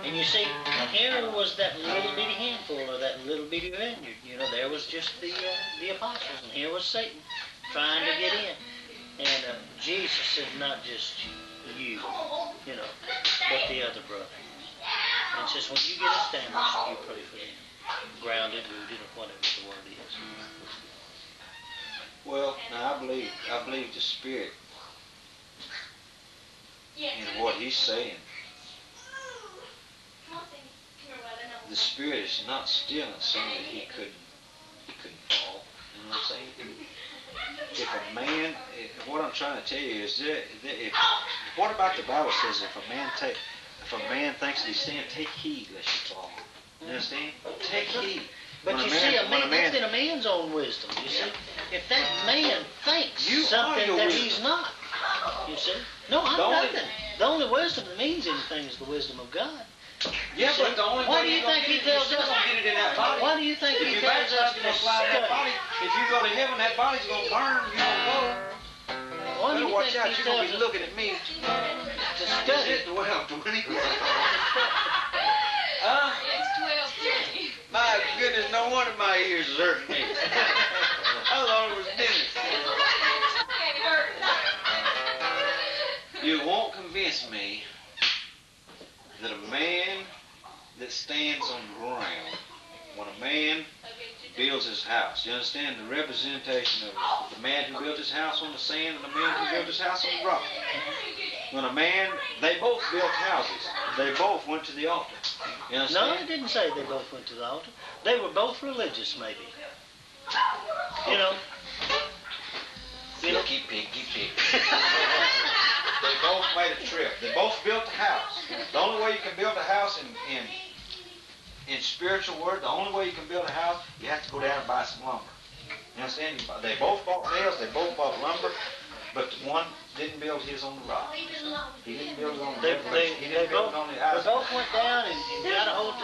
And you see, here was that little bitty handful of that little bitty vineyard. You know, there was just the apostles, and here was Satan trying to get in. And Jesus said, not just you know, but the other brother. And says, when you get established, you pray for them. Grounded, rooted, or whatever the word is. Well, now I believe the Spirit in what he's saying. The Spirit is not still and saying that he couldn't fall. You know what I'm saying? If a man, what I'm trying to tell you is that what about the Bible says if a man thinks he's standing, take heed lest you fall. You understand? Take heed. But you see, that's in a man's own wisdom. You see, if that man thinks something that he's not, you see. No, I'm nothing. The only wisdom that means anything is the wisdom of God. Yeah, but the only why do you think he tells us? Get it in that body. Why do you think he tells us to study? If you go to heaven, that body's gonna burn. You don't go. Why do you watch think out. he You're gonna tells be us looking at me. to study? Well, 20. It's 12:30. My goodness, no wonder my ears is hurting me. I thought it was Dennis. You won't convince me that a man that stands on the ground, when a man builds his house, you understand the representation of the man who built his house on the sand and the man who built his house on the rock. When a man, they both built houses. They both went to the altar. You understand? No, it didn't say they both went to the altar. They were both religious, maybe. You know. Picky. They both made a trip. They both built a house. The only way you can build a house in spiritual word, the only way you can build a house, you have to go down and buy some lumber. You understand? They both bought nails, they both bought lumber, but one didn't build his on the rock. He didn't build it on the revelation. He didn't build it on the ice. They both went down and got a hold